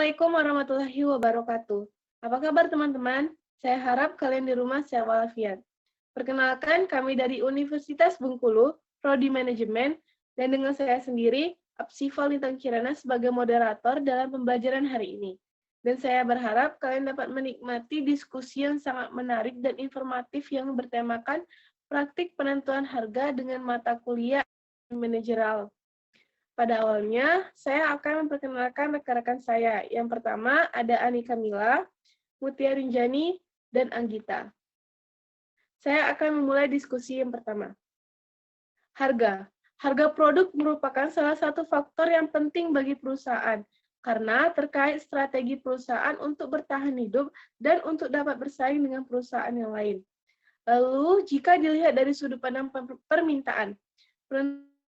Assalamualaikum warahmatullahi wabarakatuh. Apa kabar teman-teman? Saya harap kalian di rumah sehat walafiat. Perkenalkan, kami dari Universitas Bengkulu, Prodi Manajemen, dan dengan saya sendiri, Apsifa Lintang Kirana sebagai moderator dalam pembelajaran hari ini. Dan saya berharap kalian dapat menikmati diskusi yang sangat menarik dan informatif yang bertemakan praktik penentuan harga dengan mata kuliah manajerial. Pada awalnya, saya akan memperkenalkan rekan-rekan saya. Yang pertama ada Ani Kamila, Mutia Rinjani, dan Anggita. Saya akan memulai diskusi yang pertama. Harga. Harga produk merupakan salah satu faktor yang penting bagi perusahaan, karena terkait strategi perusahaan untuk bertahan hidup dan untuk dapat bersaing dengan perusahaan yang lain. Lalu, jika dilihat dari sudut pandang permintaan,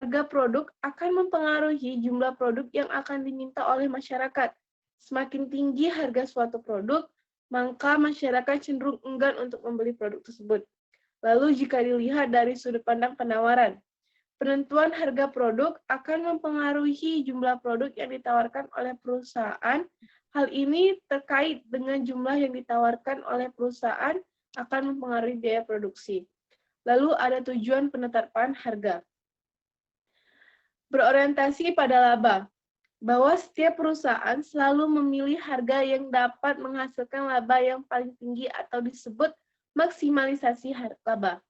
harga produk akan mempengaruhi jumlah produk yang akan diminta oleh masyarakat. Semakin tinggi harga suatu produk, maka masyarakat cenderung enggan untuk membeli produk tersebut. Lalu jika dilihat dari sudut pandang penawaran, penentuan harga produk akan mempengaruhi jumlah produk yang ditawarkan oleh perusahaan. Hal ini terkait dengan jumlah yang ditawarkan oleh perusahaan akan mempengaruhi biaya produksi. Lalu ada tujuan penetapan harga. Berorientasi pada laba, bahwa setiap perusahaan selalu memilih harga yang dapat menghasilkan laba yang paling tinggi atau disebut maksimalisasi laba.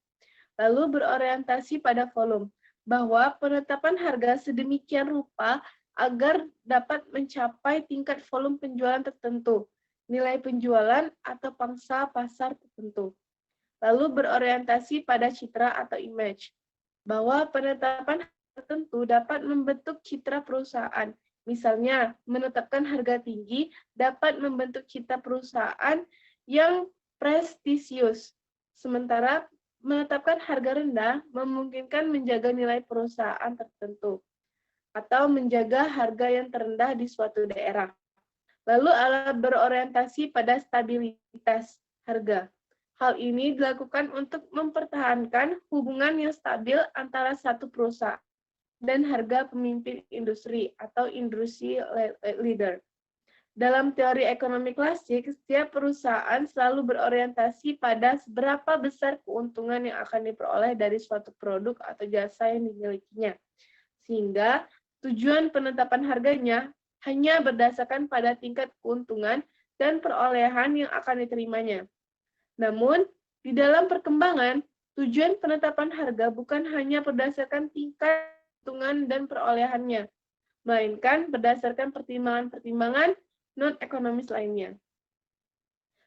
Lalu berorientasi pada volume, bahwa penetapan harga sedemikian rupa agar dapat mencapai tingkat volume penjualan tertentu, nilai penjualan atau pangsa pasar tertentu. Lalu berorientasi pada citra atau image, bahwa penetapan tertentu dapat membentuk citra perusahaan. Misalnya, menetapkan harga tinggi dapat membentuk citra perusahaan yang prestisius. Sementara menetapkan harga rendah memungkinkan menjaga nilai perusahaan tertentu atau menjaga harga yang terendah di suatu daerah. Lalu alat berorientasi pada stabilitas harga. Hal ini dilakukan untuk mempertahankan hubungan yang stabil antara satu perusahaan dan harga pemimpin industri atau industri leader. Dalam teori ekonomi klasik, setiap perusahaan selalu berorientasi pada seberapa besar keuntungan yang akan diperoleh dari suatu produk atau jasa yang dimilikinya. Sehingga tujuan penetapan harganya hanya berdasarkan pada tingkat keuntungan dan perolehan yang akan diterimanya. Namun, di dalam perkembangan, tujuan penetapan harga bukan hanya berdasarkan tingkat keuntungan dan perolehannya, melainkan berdasarkan pertimbangan-pertimbangan non-ekonomis lainnya.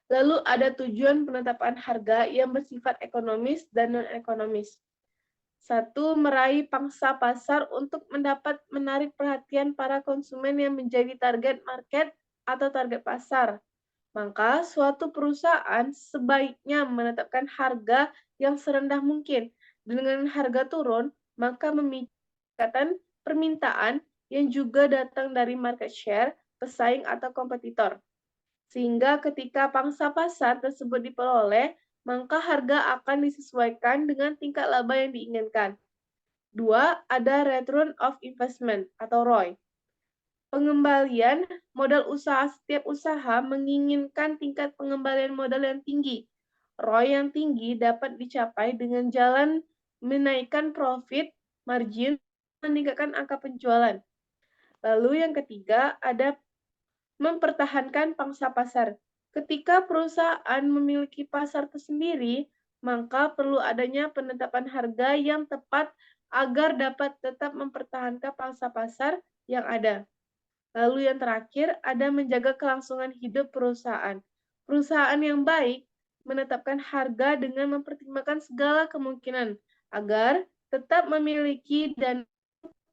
Lalu ada tujuan penetapan harga yang bersifat ekonomis dan non-ekonomis. Satu, meraih pangsa pasar untuk mendapat menarik perhatian para konsumen yang menjadi target market atau target pasar. Maka suatu perusahaan sebaiknya menetapkan harga yang serendah mungkin. Dengan harga turun, maka memicu peningkatan permintaan yang juga datang dari market share, pesaing atau kompetitor. Sehingga ketika pangsa pasar tersebut diperoleh, maka harga akan disesuaikan dengan tingkat laba yang diinginkan. Dua, ada return of investment atau ROI. Pengembalian modal usaha, setiap usaha menginginkan tingkat pengembalian modal yang tinggi. ROI yang tinggi dapat dicapai dengan jalan menaikkan profit, margin, meningkatkan angka penjualan. Lalu yang ketiga, ada mempertahankan pangsa pasar. Ketika perusahaan memiliki pasar tersendiri, maka perlu adanya penetapan harga yang tepat agar dapat tetap mempertahankan pangsa pasar yang ada. Lalu yang terakhir, ada menjaga kelangsungan hidup perusahaan. Perusahaan yang baik menetapkan harga dengan mempertimbangkan segala kemungkinan agar tetap memiliki dana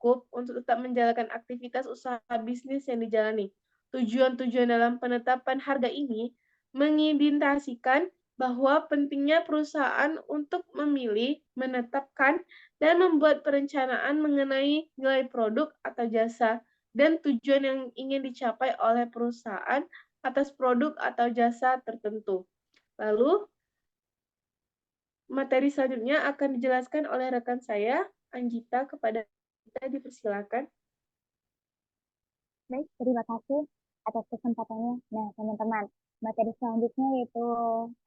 cukup untuk tetap menjalankan aktivitas usaha bisnis yang dijalani. Tujuan-tujuan dalam penetapan harga ini mengindikasikan bahwa pentingnya perusahaan untuk memilih, menetapkan, dan membuat perencanaan mengenai nilai produk atau jasa dan tujuan yang ingin dicapai oleh perusahaan atas produk atau jasa tertentu. Lalu, materi selanjutnya akan dijelaskan oleh rekan saya, Anggita, kepada kita, dipersilakan. Baik, terima kasih. atas kesempatannya. Nah, teman-teman, materi selanjutnya yaitu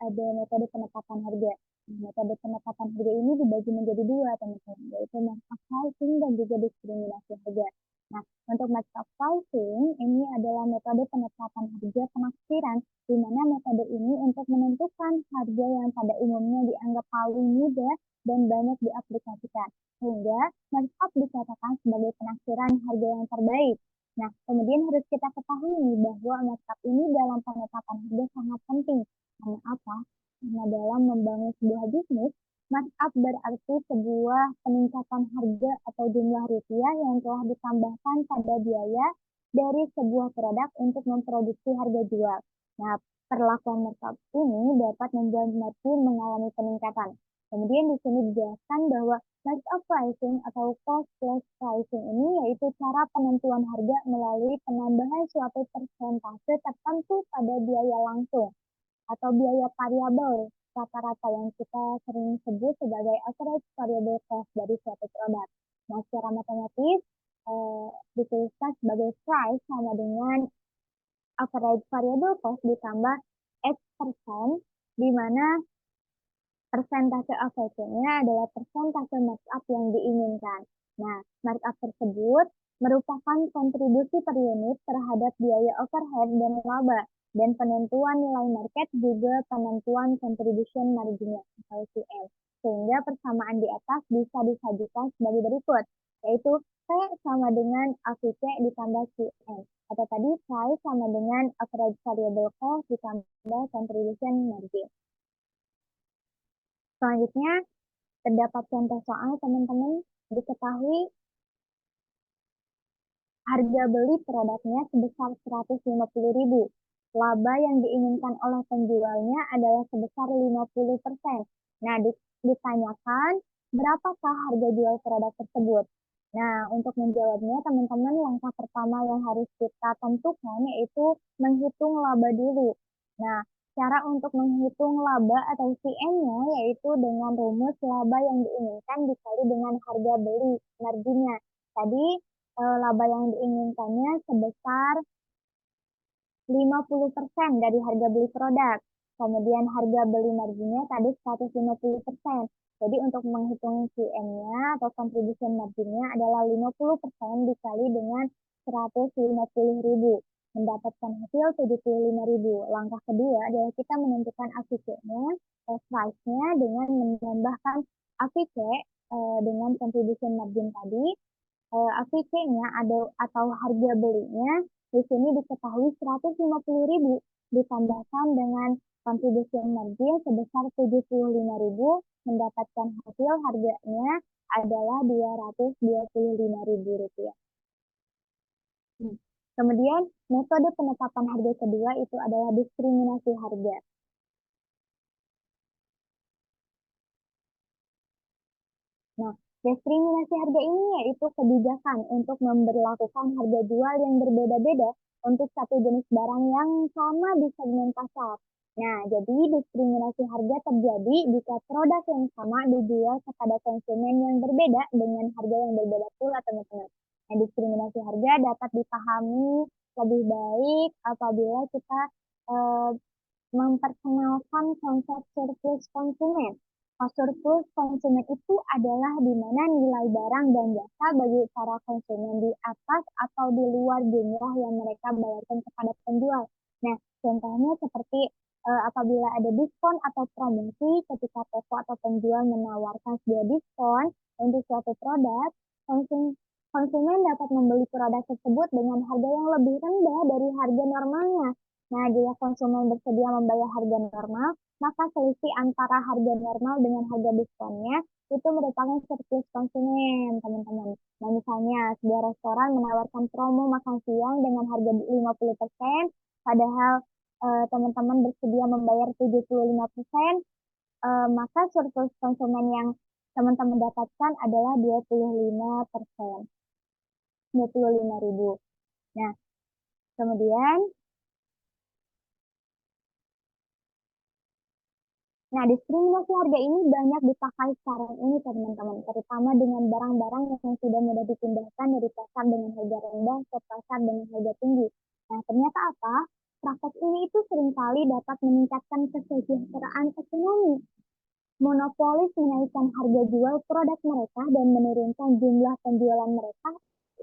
ada metode penetapan harga. Nah, metode penetapan harga ini dibagi menjadi dua, teman-teman, yaitu markup pricing dan juga diskriminasi harga. Nah, untuk markup pricing ini adalah metode penetapan harga penaksiran, di mana metode ini untuk menentukan harga yang pada umumnya dianggap paling mudah dan banyak diaplikasikan, sehingga markup dikatakan sebagai penaksiran harga yang terbaik. Nah, kemudian harus kita ketahui bahwa markup ini dalam penetapan harga sangat penting. Karena apa? Karena dalam membangun sebuah bisnis, markup berarti sebuah peningkatan harga atau jumlah rupiah yang telah ditambahkan pada biaya dari sebuah produk untuk memproduksi harga jual. Nah, perlakuan markup ini dapat membuat margin mengalami peningkatan. Kemudian di sini dijelaskan bahwa markup pricing atau cost plus pricing ini yaitu cara penentuan harga melalui penambahan suatu persentase tertentu pada biaya langsung atau biaya variabel rata-rata yang kita sering sebut sebagai average variable cost dari suatu produk. Nah, secara matematis dituliskan sebagai price sama dengan average variable cost ditambah X%, di mana persentase AVC-nya adalah persentase markup yang diinginkan. Nah, markup tersebut merupakan kontribusi per unit terhadap biaya overhead dan laba, dan penentuan nilai market juga penentuan contribution margin atau CM. Sehingga persamaan di atas bisa disajikan sebagai berikut, yaitu P sama dengan AVC ditambah CM. Atau tadi price sama dengan average variable cost ditambah contribution margin. Selanjutnya, terdapat contoh soal teman-teman diketahui harga beli produknya sebesar 150.000. Laba yang diinginkan oleh penjualnya adalah sebesar 50%. Nah, ditanyakan berapakah harga jual produk tersebut. Nah, untuk menjawabnya teman-teman langkah pertama yang harus kita tentukan yaitu menghitung laba dulu. Nah, cara untuk menghitung laba atau CM-nya yaitu dengan rumus laba yang diinginkan dikali dengan harga beli marginnya. Tadi laba yang diinginkannya sebesar 50% dari harga beli produk. Kemudian harga beli marginnya tadi 150%. Jadi untuk menghitung CM-nya atau contribution marginnya adalah 50% dikali dengan 150.000. Mendapatkan hasil 75.000. Langkah kedua adalah kita menentukan AVC-nya, price-nya dengan menambahkan AVC dengan contribution margin tadi. AVC-nya atau harga belinya di sini diketahui 150.000 ditambahkan dengan contribution margin sebesar 75.000, mendapatkan hasil harganya adalah 225.000 rupiah. Kemudian metode penetapan harga kedua itu adalah diskriminasi harga. Nah, diskriminasi harga ini yaitu kebijakan untuk memberlakukan harga jual yang berbeda-beda untuk satu jenis barang yang sama di segmen pasar. Nah, jadi diskriminasi harga terjadi jika produk yang sama dijual kepada konsumen yang berbeda dengan harga yang berbeda pula, teman-teman. Nah, diskriminasi harga dapat dipahami lebih baik apabila kita memperkenalkan konsep surplus konsumen. Surplus konsumen itu adalah di mana nilai barang dan jasa bagi para konsumen di atas atau di luar jumlah yang mereka bayarkan kepada penjual. Nah, contohnya seperti apabila ada diskon atau promosi ketika toko atau penjual menawarkan sebuah diskon untuk suatu produk, konsumen dapat membeli produk tersebut dengan harga yang lebih rendah dari harga normalnya. Nah, jika konsumen bersedia membayar harga normal, maka selisih antara harga normal dengan harga diskonnya itu merupakan surplus konsumen, teman-teman. Nah, misalnya sebuah restoran menawarkan promo makan siang dengan harga 50%, padahal teman-teman bersedia membayar 75%, maka surplus konsumen yang teman-teman dapatkan adalah 25%. 25.000. Nah, kemudian diskriminasi harga ini banyak dipakai sekarang ini, teman-teman, terutama dengan barang-barang yang sudah mudah dipindahkan dari pasar dengan harga rendah ke pasar dengan harga tinggi. Nah, ternyata apa? Praktek ini itu seringkali dapat meningkatkan kesejahteraan ekonomi. Monopolis menaikkan harga jual produk mereka dan menurunkan jumlah penjualan mereka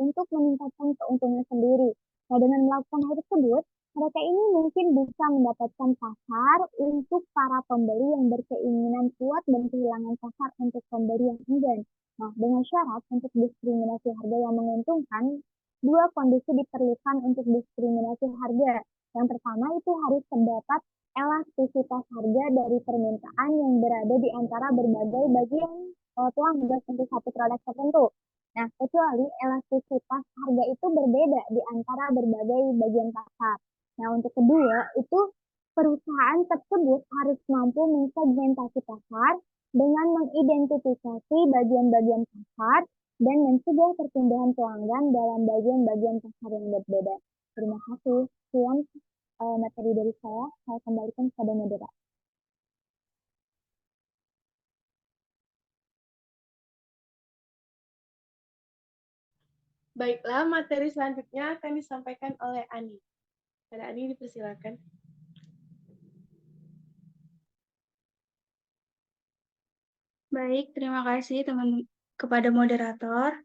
untuk meningkatkan keuntungan sendiri. Nah, dengan melakukan hal tersebut, mereka ini mungkin bisa mendapatkan pasar untuk para pembeli yang berkeinginan kuat dan kehilangan pasar untuk pembeli yang enggan. Nah, dengan syarat untuk diskriminasi harga yang menguntungkan, dua kondisi diperlukan untuk diskriminasi harga. Yang pertama itu harus terdapat elastisitas harga dari permintaan yang berada di antara berbagai bagian pelanggan untuk satu produk tertentu. Nah, kecuali elastisitas harga itu berbeda di antara berbagai bagian pasar. Nah, untuk kedua, itu perusahaan tersebut harus mampu mensegmentasi pasar dengan mengidentifikasi bagian-bagian pasar dan mencegah pertumbuhan pelanggan dalam bagian-bagian pasar yang berbeda. Terima kasih. Sekian materi dari saya kembalikan kepada moderator. Baiklah, materi selanjutnya akan disampaikan oleh Ani. Pada Ani dipersilakan. Baik, terima kasih kepada moderator.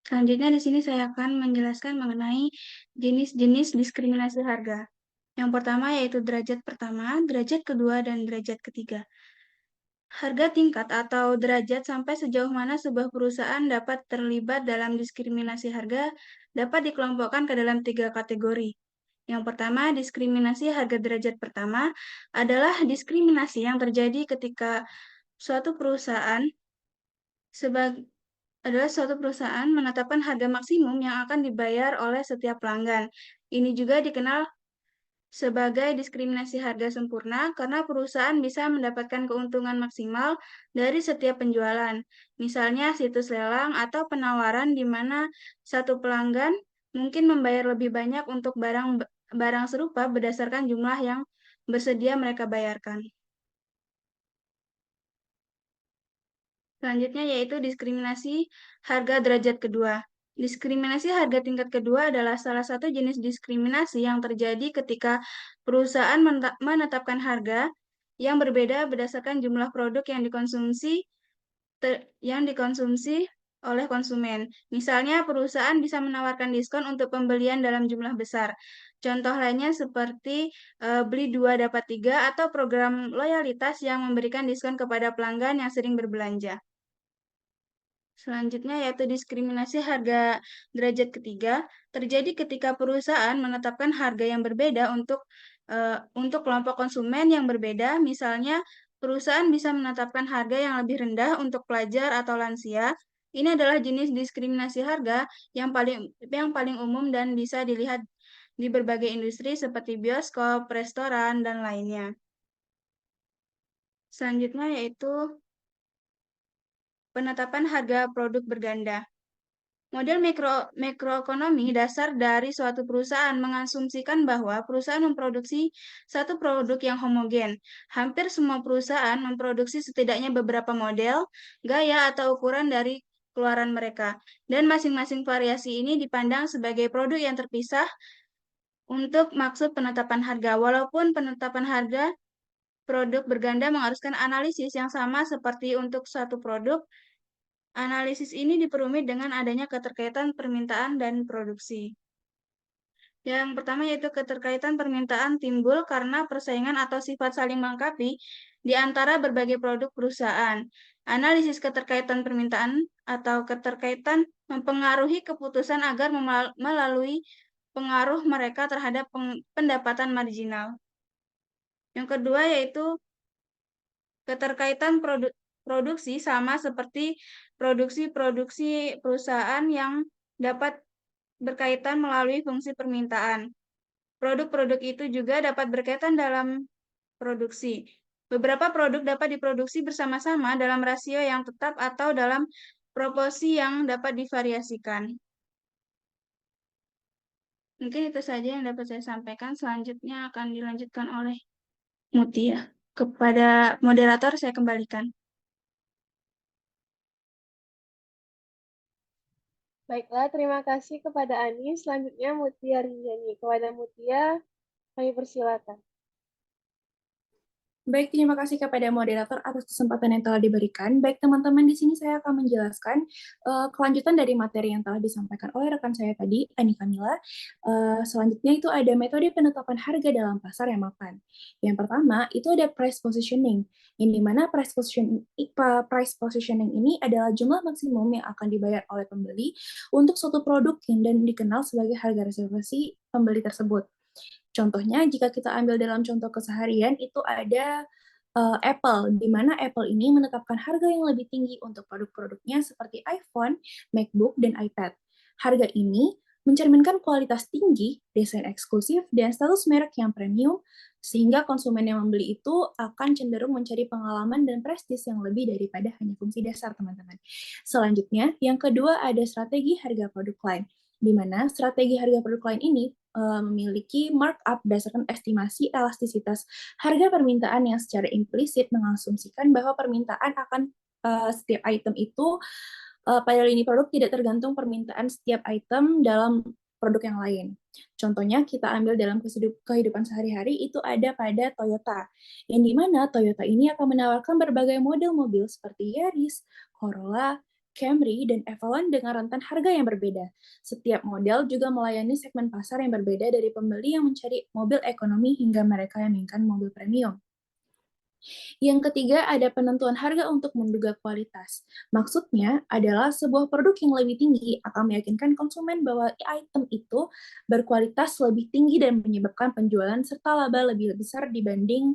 Selanjutnya di sini saya akan menjelaskan mengenai jenis-jenis diskriminasi harga. Yang pertama yaitu derajat pertama, derajat kedua, dan derajat ketiga. Harga tingkat atau derajat sampai sejauh mana sebuah perusahaan dapat terlibat dalam diskriminasi harga dapat dikelompokkan ke dalam 3 kategori. Yang pertama, diskriminasi harga derajat pertama adalah diskriminasi yang terjadi ketika suatu perusahaan menetapkan harga maksimum yang akan dibayar oleh setiap pelanggan. Ini juga dikenal sebagai diskriminasi harga sempurna karena perusahaan bisa mendapatkan keuntungan maksimal dari setiap penjualan. Misalnya situs lelang atau penawaran di mana satu pelanggan mungkin membayar lebih banyak untuk barang serupa berdasarkan jumlah yang bersedia mereka bayarkan. Selanjutnya yaitu diskriminasi harga derajat kedua. Diskriminasi harga tingkat kedua adalah salah satu jenis diskriminasi yang terjadi ketika perusahaan menetapkan harga yang berbeda berdasarkan jumlah produk yang dikonsumsi oleh konsumen. Misalnya, perusahaan bisa menawarkan diskon untuk pembelian dalam jumlah besar. Contoh lainnya seperti beli 2 dapat 3 atau program loyalitas yang memberikan diskon kepada pelanggan yang sering berbelanja. Selanjutnya yaitu diskriminasi harga derajat ketiga terjadi ketika perusahaan menetapkan harga yang berbeda untuk kelompok konsumen yang berbeda. Misalnya, perusahaan bisa menetapkan harga yang lebih rendah untuk pelajar atau lansia. Ini adalah jenis diskriminasi harga yang paling umum dan bisa dilihat di berbagai industri seperti bioskop, restoran, dan lainnya. Selanjutnya yaitu penetapan harga produk berganda. Model makroekonomi dasar dari suatu perusahaan mengasumsikan bahwa perusahaan memproduksi satu produk yang homogen. Hampir semua perusahaan memproduksi setidaknya beberapa model, gaya, atau ukuran dari keluaran mereka. Dan masing-masing variasi ini dipandang sebagai produk yang terpisah untuk maksud penetapan harga. Walaupun penetapan harga produk berganda mengharuskan analisis yang sama seperti untuk satu produk, analisis ini diperumit dengan adanya keterkaitan permintaan dan produksi. Yang pertama yaitu keterkaitan permintaan timbul karena persaingan atau sifat saling melengkapi di antara berbagai produk perusahaan. Analisis keterkaitan permintaan atau keterkaitan mempengaruhi keputusan agar melalui pengaruh mereka terhadap pendapatan marginal. Yang kedua yaitu keterkaitan produksi sama seperti produksi perusahaan yang dapat berkaitan melalui fungsi permintaan. Produk-produk itu juga dapat berkaitan dalam produksi. Beberapa produk dapat diproduksi bersama-sama dalam rasio yang tetap atau dalam proporsi yang dapat divariasikan. Mungkin itu saja yang dapat saya sampaikan. Selanjutnya akan dilanjutkan oleh Mutia. Kepada moderator saya kembalikan. Baiklah, terima kasih kepada Ani. Selanjutnya Mutia Rinjani. Kepada Mutia, kami persilakan. Baik, terima kasih kepada moderator atas kesempatan yang telah diberikan. Baik, teman-teman, di sini saya akan menjelaskan kelanjutan dari materi yang telah disampaikan oleh rekan saya tadi, Ani Kamila. Selanjutnya itu ada metode penetapan harga dalam pasar yang mapan. Yang pertama, itu ada price positioning, yang dimana price positioning ini adalah jumlah maksimum yang akan dibayar oleh pembeli untuk suatu produk yang dan dikenal sebagai harga reservasi pembeli tersebut. Contohnya, jika kita ambil dalam contoh keseharian, itu ada Apple, di mana Apple ini menetapkan harga yang lebih tinggi untuk produk-produknya seperti iPhone, MacBook, dan iPad. Harga ini mencerminkan kualitas tinggi, desain eksklusif, dan status merek yang premium, sehingga konsumen yang membeli itu akan cenderung mencari pengalaman dan prestis yang lebih daripada hanya fungsi dasar, teman-teman. Selanjutnya, yang kedua ada strategi harga produk lain, di mana strategi harga produk lain ini memiliki markup berdasarkan estimasi elastisitas harga permintaan yang secara implisit mengasumsikan bahwa permintaan akan setiap item itu pada lini produk tidak tergantung permintaan setiap item dalam produk yang lain. Contohnya kita ambil dalam kehidupan sehari-hari itu ada pada Toyota, yang dimana Toyota ini akan menawarkan berbagai model mobil seperti Yaris, Corolla, Camry, dan Avalon dengan rentan harga yang berbeda. Setiap model juga melayani segmen pasar yang berbeda dari pembeli yang mencari mobil ekonomi hingga mereka yang menginginkan mobil premium. Yang ketiga, ada penentuan harga untuk menduga kualitas. Maksudnya adalah sebuah produk yang lebih tinggi akan meyakinkan konsumen bahwa item itu berkualitas lebih tinggi dan menyebabkan penjualan serta laba lebih besar dibanding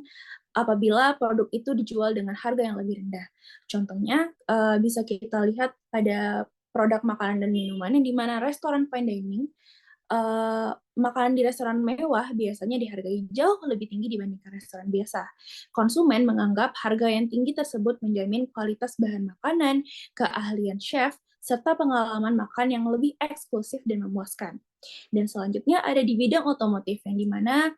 apabila produk itu dijual dengan harga yang lebih rendah. Contohnya, bisa kita lihat pada produk makanan dan minuman yang di mana restoran fine dining, makanan di restoran mewah biasanya dihargai jauh lebih tinggi dibandingkan restoran biasa. Konsumen menganggap harga yang tinggi tersebut menjamin kualitas bahan makanan, keahlian chef, serta pengalaman makan yang lebih eksklusif dan memuaskan. Dan selanjutnya ada di bidang otomotif, yang dimana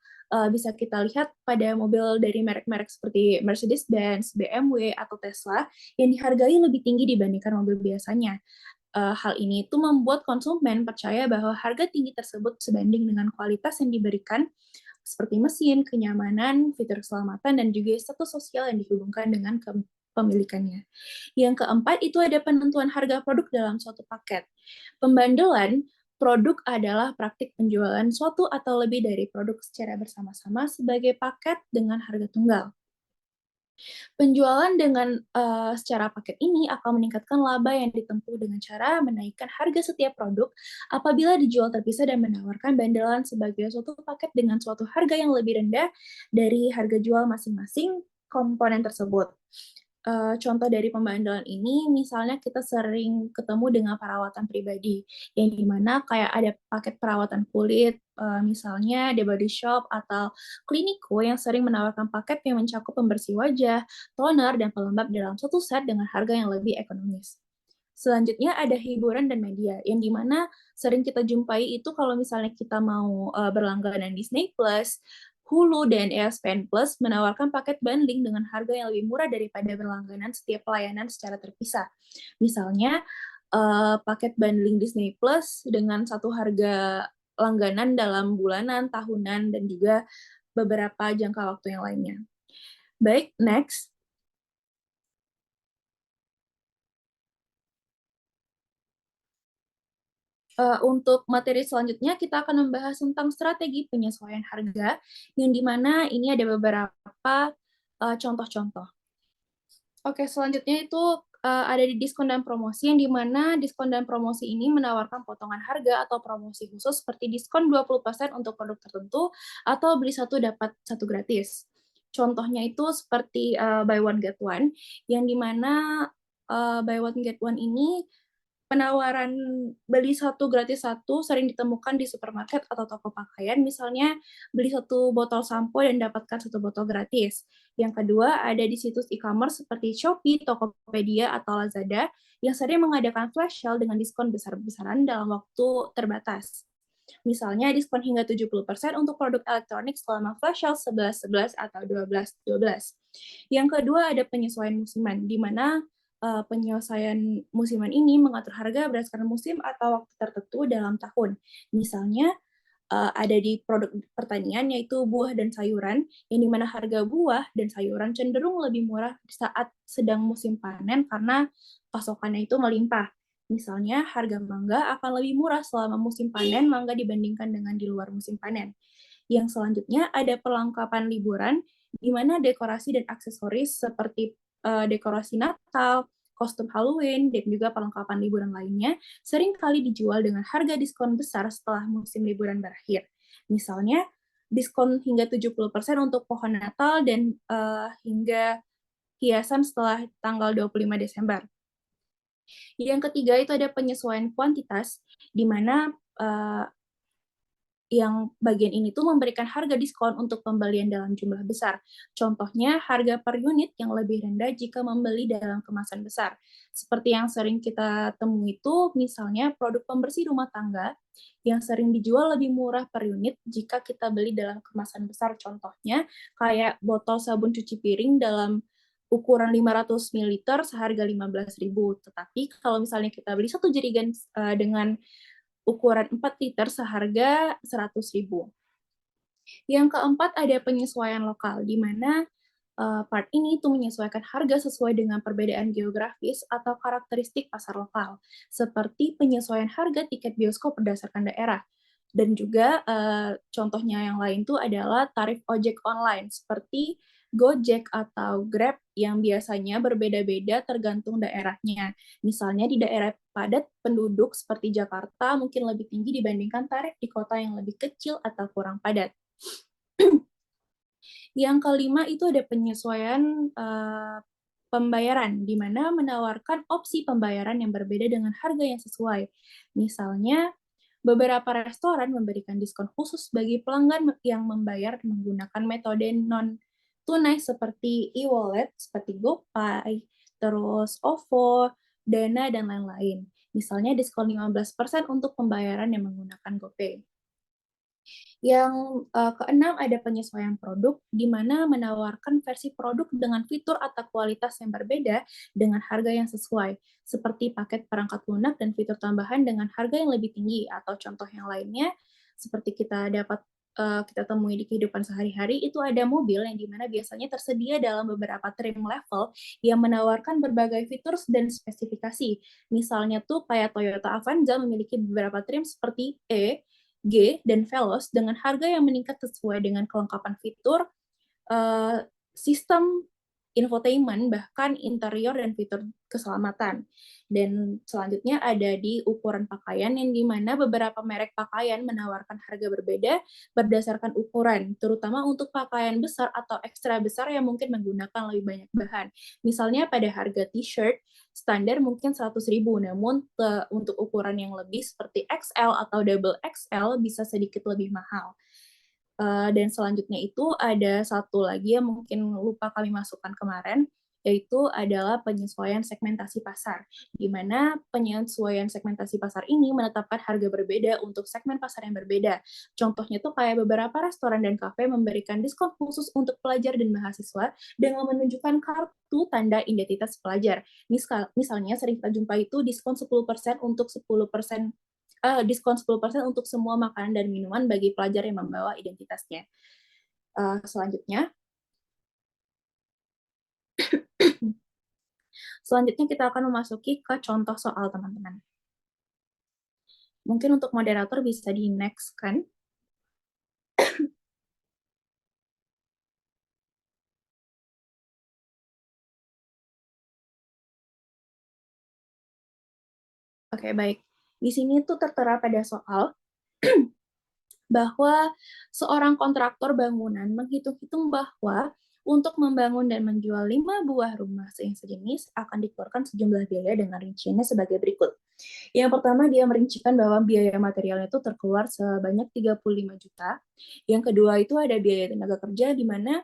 bisa kita lihat pada mobil dari merek-merek seperti Mercedes-Benz, BMW, atau Tesla yang dihargai lebih tinggi dibandingkan mobil biasanya. Hal ini itu membuat konsumen percaya bahwa harga tinggi tersebut sebanding dengan kualitas yang diberikan, seperti mesin, kenyamanan, fitur keselamatan, dan juga status sosial yang dihubungkan dengan kepemilikannya. Yang keempat, itu ada penentuan harga produk dalam suatu paket. Pembandelan produk adalah praktik penjualan suatu atau lebih dari produk secara bersama-sama sebagai paket dengan harga tunggal. Penjualan dengan secara paket ini akan meningkatkan laba yang ditempuh dengan cara menaikkan harga setiap produk apabila dijual terpisah dan menawarkan bandelan sebagai suatu paket dengan suatu harga yang lebih rendah dari harga jual masing-masing komponen tersebut. Contoh dari pembandelan ini, misalnya kita sering ketemu dengan perawatan pribadi, yang dimana kayak ada paket perawatan kulit, misalnya The Body Shop atau Clinico yang sering menawarkan paket yang mencakup pembersih wajah, toner, dan pelembab dalam satu set dengan harga yang lebih ekonomis. Selanjutnya ada hiburan dan media, yang dimana sering kita jumpai itu kalau misalnya kita mau berlangganan Disney Plus, Hulu, dan ESPN Plus menawarkan paket bundling dengan harga yang lebih murah daripada berlangganan setiap pelayanan secara terpisah. Misalnya, paket bundling Disney Plus dengan satu harga langganan dalam bulanan, tahunan, dan juga beberapa jangka waktu yang lainnya. Baik, next. Untuk materi selanjutnya, kita akan membahas tentang strategi penyesuaian harga, yang dimana ini ada beberapa contoh-contoh. Oke, selanjutnya itu ada di diskon dan promosi, yang dimana diskon dan promosi ini menawarkan potongan harga atau promosi khusus seperti diskon 20% untuk produk tertentu atau beli satu dapat satu gratis. Contohnya itu seperti buy one get one, yang dimana buy one get one ini penawaran beli satu gratis satu sering ditemukan di supermarket atau toko pakaian, misalnya beli satu botol sampo dan dapatkan satu botol gratis. Yang kedua, ada di situs e-commerce seperti Shopee, Tokopedia, atau Lazada, yang sering mengadakan flash sale dengan diskon besar-besaran dalam waktu terbatas. Misalnya, diskon hingga 70% untuk produk elektronik selama flash sale 11-11 atau 12-12. Yang kedua, ada penyesuaian musiman, di mana penyelesaian musiman ini mengatur harga berdasarkan musim atau waktu tertentu dalam tahun. Misalnya, ada di produk pertanian yaitu buah dan sayuran, yang dimana harga buah dan sayuran cenderung lebih murah saat sedang musim panen karena pasokannya itu melimpah. Misalnya, harga mangga akan lebih murah selama musim panen mangga dibandingkan dengan di luar musim panen. Yang selanjutnya ada perlengkapan liburan, di mana dekorasi dan aksesoris seperti dekorasi Natal, kostum Halloween, dan juga perlengkapan liburan lainnya sering kali dijual dengan harga diskon besar setelah musim liburan berakhir. Misalnya, diskon hingga 70% untuk pohon Natal dan hingga hiasan setelah tanggal 25 Desember. Yang ketiga itu ada penyesuaian kuantitas, di mana yang bagian ini tuh memberikan harga diskon untuk pembelian dalam jumlah besar. Contohnya, harga per unit yang lebih rendah jika membeli dalam kemasan besar. Seperti yang sering kita temui itu, misalnya produk pembersih rumah tangga yang sering dijual lebih murah per unit jika kita beli dalam kemasan besar. Contohnya, kayak botol sabun cuci piring dalam ukuran 500 ml seharga 15.000. Tetapi kalau misalnya kita beli satu jerigen dengan ukuran 4 liter seharga 100.000. Yang keempat ada penyesuaian lokal, di mana part ini itu menyesuaikan harga sesuai dengan perbedaan geografis atau karakteristik pasar lokal, seperti penyesuaian harga tiket bioskop berdasarkan daerah. Dan juga contohnya yang lain tuh adalah tarif ojek online, seperti Gojek atau Grab yang biasanya berbeda-beda tergantung daerahnya. Misalnya di daerah padat penduduk seperti Jakarta mungkin lebih tinggi dibandingkan tarif di kota yang lebih kecil atau kurang padat. Yang kelima itu ada penyesuaian pembayaran, di mana menawarkan opsi pembayaran yang berbeda dengan harga yang sesuai. Misalnya, beberapa restoran memberikan diskon khusus bagi pelanggan yang membayar menggunakan metode non-tunai seperti e-wallet, seperti GoPay, terus OVO, Dana, dan lain-lain. Misalnya diskon 15% untuk pembayaran yang menggunakan GoPay. Yang keenam ada penyesuaian produk, di mana menawarkan versi produk dengan fitur atau kualitas yang berbeda dengan harga yang sesuai, seperti paket perangkat lunak dan fitur tambahan dengan harga yang lebih tinggi, atau contoh yang lainnya, seperti kita temui di kehidupan sehari-hari, itu ada mobil yang dimana biasanya tersedia dalam beberapa trim level yang menawarkan berbagai fitur dan spesifikasi. Misalnya tuh kayak Toyota Avanza memiliki beberapa trim seperti E, G, dan Veloz dengan harga yang meningkat sesuai dengan kelengkapan fitur, sistem infotainment, bahkan interior dan fitur keselamatan. Dan selanjutnya ada di ukuran pakaian, yang dimana beberapa merek pakaian menawarkan harga berbeda berdasarkan ukuran, terutama untuk pakaian besar atau ekstra besar yang mungkin menggunakan lebih banyak bahan. Misalnya pada harga t-shirt standar mungkin 100.000, namun untuk ukuran yang lebih seperti XL atau double XL bisa sedikit lebih mahal. Dan selanjutnya itu ada satu lagi yang mungkin lupa kami masukkan kemarin, yaitu adalah penyesuaian segmentasi pasar, di mana penyesuaian segmentasi pasar ini menetapkan harga berbeda untuk segmen pasar yang berbeda. Contohnya tuh kayak beberapa restoran dan kafe memberikan diskon khusus untuk pelajar dan mahasiswa dengan menunjukkan kartu tanda identitas pelajar. Misalnya sering kita jumpa itu diskon 10% untuk 10% diskon 10% untuk semua makanan dan minuman bagi pelajar yang membawa identitasnya. Selanjutnya kita akan memasuki ke contoh soal, teman-teman. Mungkin untuk moderator bisa di-next kan? Oke, baik. Di sini tuh tertera pada soal bahwa seorang kontraktor bangunan menghitung-hitung bahwa untuk membangun dan menjual 5 buah rumah yang sejenis akan dikeluarkan sejumlah biaya dengan rinciannya sebagai berikut. Yang pertama, dia merincikan bahwa biaya materialnya itu terkeluar sebanyak 35 juta. Yang kedua itu ada biaya tenaga kerja, di mana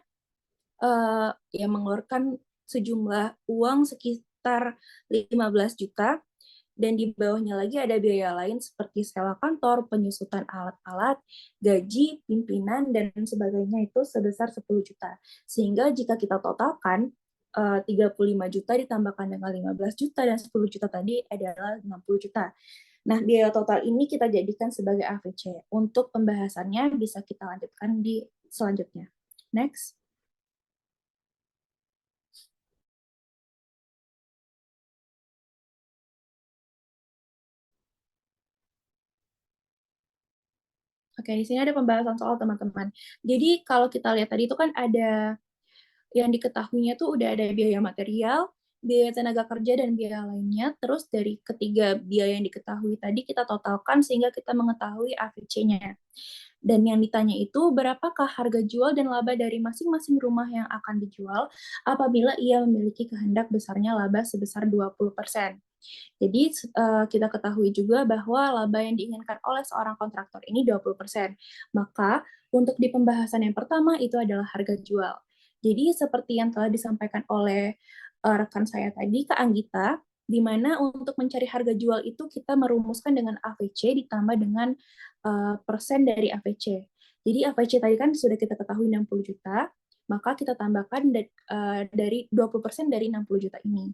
yang mengeluarkan sejumlah uang sekitar 15 juta. Dan di bawahnya lagi ada biaya lain seperti sewa kantor, penyusutan alat-alat, gaji, pimpinan, dan sebagainya itu sebesar 10 juta. Sehingga jika kita totalkan, 35 juta ditambahkan dengan 15 juta dan 10 juta tadi adalah 60 juta. Nah, biaya total ini kita jadikan sebagai AVC. Untuk pembahasannya bisa kita lanjutkan di selanjutnya. Next. Oke, di sini ada pembahasan soal teman-teman. Jadi kalau kita lihat tadi itu kan ada yang diketahuinya tuh udah ada biaya material, biaya tenaga kerja, dan biaya lainnya. Terus dari ketiga biaya yang diketahui tadi kita totalkan sehingga kita mengetahui AVC-nya. Dan yang ditanya itu berapakah harga jual dan laba dari masing-masing rumah yang akan dijual apabila ia memiliki kehendak besarnya laba sebesar 20%. Jadi kita ketahui juga bahwa laba yang diinginkan oleh seorang kontraktor ini 20%. Maka untuk di pembahasan yang pertama itu adalah harga jual. Jadi seperti yang telah disampaikan oleh rekan saya tadi, Kak Anggita, di mana untuk mencari harga jual itu kita merumuskan dengan AVC ditambah dengan persen dari AVC. Jadi AVC tadi kan sudah kita ketahui 60 juta, maka kita tambahkan dari 20% dari 60 juta ini.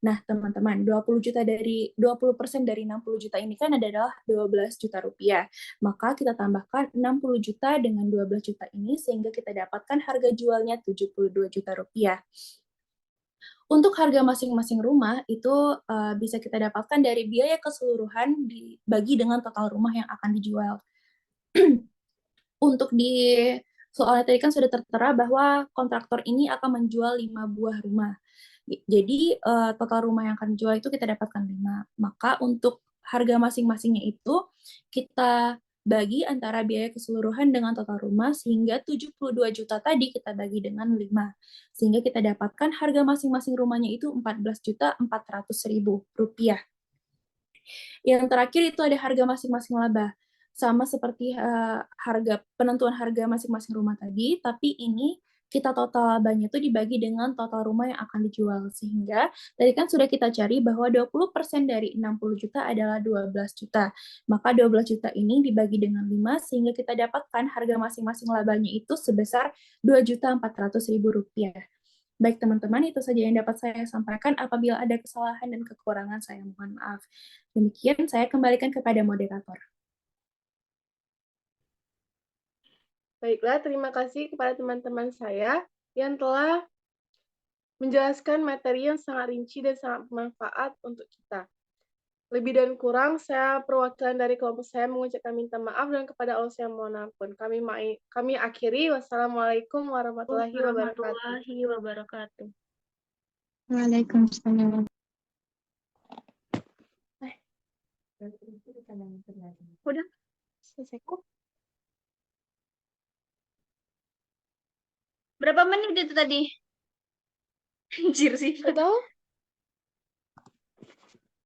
Nah, teman-teman, 20% dari 60 juta ini kan adalah 12 juta rupiah. Maka kita tambahkan 60 juta dengan 12 juta ini sehingga kita dapatkan harga jualnya 72 juta rupiah. Untuk harga masing-masing rumah itu bisa kita dapatkan dari biaya keseluruhan dibagi dengan total rumah yang akan dijual. Untuk di soalnya tadi kan sudah tertera bahwa kontraktor ini akan menjual 5 buah rumah. Jadi total rumah yang akan dijual itu kita dapatkan 5. Maka untuk harga masing-masingnya itu kita bagi antara biaya keseluruhan dengan total rumah sehingga 72 juta tadi kita bagi dengan 5. Sehingga kita dapatkan harga masing-masing rumahnya itu 14.400.000 rupiah. Yang terakhir itu ada harga masing-masing laba. Sama seperti harga penentuan harga masing-masing rumah tadi, tapi ini kita total labanya itu dibagi dengan total rumah yang akan dijual. Sehingga tadi kan sudah kita cari bahwa 20% dari 60 juta adalah 12 juta. Maka 12 juta ini dibagi dengan 5 sehingga kita dapatkan harga masing-masing labanya itu sebesar 2.400.000 rupiah. Baik teman-teman, itu saja yang dapat saya sampaikan. Apabila ada kesalahan dan kekurangan, saya mohon maaf. Demikian, saya kembalikan kepada moderator. Baiklah, terima kasih kepada teman-teman saya yang telah menjelaskan materi yang sangat rinci dan sangat bermanfaat untuk kita. Lebih dan kurang, saya perwakilan dari kelompok saya mengucapkan minta maaf dan kepada Allah saya mohon ampun. Kami akhiri. Wassalamualaikum warahmatullahi wabarakatuh. Waalaikumsalam. Udah selesai kok. Berapa menit itu tadi? Anjir sih. Nggak tahu.